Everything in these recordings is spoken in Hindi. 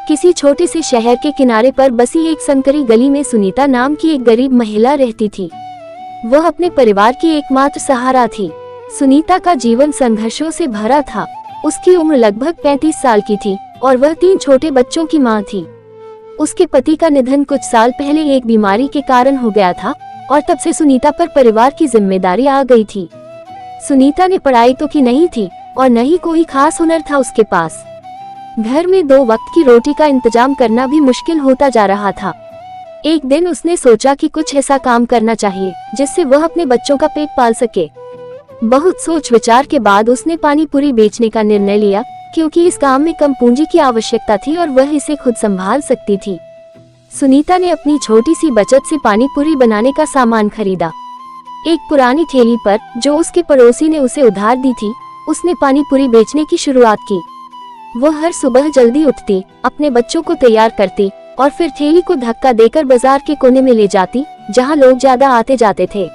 किसी छोटे से शहर के किनारे पर बसी एक संकरी गली में सुनीता नाम की एक गरीब महिला रहती थी। वह अपने परिवार की एकमात्र सहारा थी। सुनीता का जीवन संघर्षों से भरा था। उसकी उम्र लगभग 35 साल की थी और वह 3 छोटे बच्चों की मां थी। उसके पति का निधन कुछ साल पहले एक बीमारी के कारण हो गया था और तब से सुनीता पर परिवार की जिम्मेदारी आ गई थी। सुनीता ने पढ़ाई तो की नहीं थी और न ही कोई खास हुनर था उसके पास। घर में 2 वक्त की रोटी का इंतजाम करना भी मुश्किल होता जा रहा था। एक दिन उसने सोचा कि कुछ ऐसा काम करना चाहिए जिससे वह अपने बच्चों का पेट पाल सके। बहुत सोच विचार के बाद उसने पानी पूरी बेचने का निर्णय लिया, क्योंकि इस काम में कम पूंजी की आवश्यकता थी और वह इसे खुद संभाल सकती थी। सुनीता ने अपनी छोटी सी बचत से पानी पूरी बनाने का सामान खरीदा। एक पुरानी ठेली पर जो उसके पड़ोसी ने उसे उधार दी थी, उसने पानी पूरी बेचने की शुरुआत की। वह हर सुबह जल्दी उठती, अपने बच्चों को तैयार करती और फिर ठेली को धक्का देकर बाजार के कोने में ले जाती, जहां लोग ज्यादा आते जाते थे।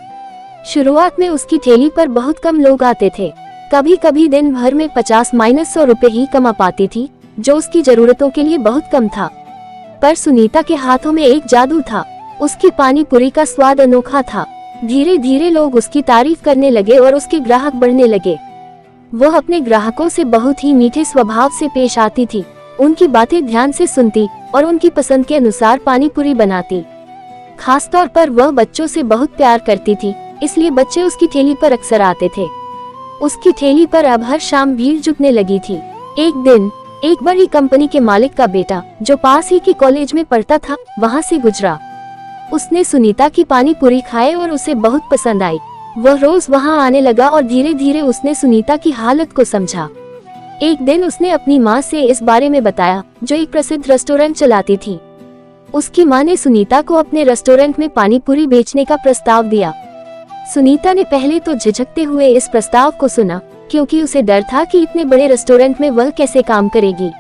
शुरुआत में उसकी ठेली पर बहुत कम लोग आते थे। कभी कभी दिन भर में 50-100 रुपए ही कमा पाती थी, जो उसकी जरूरतों के लिए बहुत कम था। पर सुनीता के हाथों में एक जादू था। उसकी पानी पूरी का स्वाद अनोखा था। धीरे धीरे लोग उसकी तारीफ करने लगे और उसके ग्राहक बढ़ने लगे। वह अपने ग्राहकों से बहुत ही मीठे स्वभाव से पेश आती थी, उनकी बातें ध्यान से सुनती और उनकी पसंद के अनुसार पानी पूरी बनाती। खासतौर पर वह बच्चों से बहुत प्यार करती थी, इसलिए बच्चे उसकी ठेली पर अक्सर आते थे। उसकी ठेली पर अब हर शाम भीड़ जुटने लगी थी। एक दिन एक बड़ी कंपनी के मालिक का बेटा, जो पास ही के कॉलेज में पढ़ता था, वहां से गुजरा। उसने सुनीता की पानी पूरी खाए और उसे बहुत पसंद आई। वह रोज वहां आने लगा और धीरे धीरे उसने सुनीता की हालत को समझा। एक दिन उसने अपनी माँ से इस बारे में बताया, जो एक प्रसिद्ध रेस्टोरेंट चलाती थी। उसकी माँ ने सुनीता को अपने रेस्टोरेंट में पानी पूरी बेचने का प्रस्ताव दिया। सुनीता ने पहले तो झिझकते हुए इस प्रस्ताव को सुना, क्योंकि उसे डर था कि इतने बड़े रेस्टोरेंट में वह कैसे काम करेगी।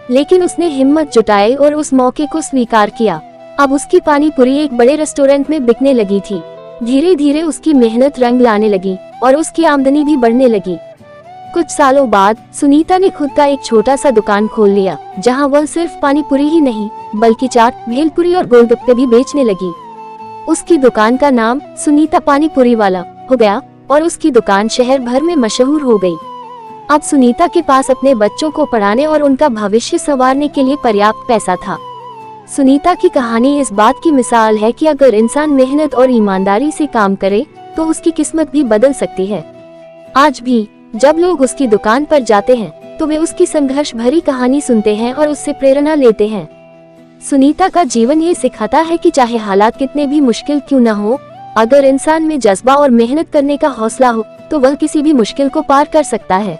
लेकिन उसने हिम्मत जुटाई और उस मौके को स्वीकार किया। अब उसकी पानी पूरी एक बड़े रेस्टोरेंट में बिकने लगी थी। धीरे धीरे उसकी मेहनत रंग लाने लगी और उसकी आमदनी भी बढ़ने लगी। कुछ सालों बाद सुनीता ने खुद का एक छोटा सा दुकान खोल लिया, जहां वह सिर्फ पानी पूरी ही नहीं, बल्कि चाट, भेलपुरी और गोलगप्पे भी बेचने लगी। उसकी दुकान का नाम सुनीता पानी पूरी वाला हो गया और उसकी दुकान शहर भर में मशहूर हो गई। अब सुनीता के पास अपने बच्चों को पढ़ाने और उनका भविष्य संवारने के लिए पर्याप्त पैसा था। सुनीता की कहानी इस बात की मिसाल है कि अगर इंसान मेहनत और ईमानदारी से काम करे तो उसकी किस्मत भी बदल सकती है। आज भी जब लोग उसकी दुकान पर जाते हैं तो वे उसकी संघर्ष भरी कहानी सुनते हैं और उससे प्रेरणा लेते हैं। सुनीता का जीवन ये सिखाता है कि चाहे हालात कितने भी मुश्किल क्यों न हो, अगर इंसान में जज्बा और मेहनत करने का हौसला हो तो वह किसी भी मुश्किल को पार कर सकता है।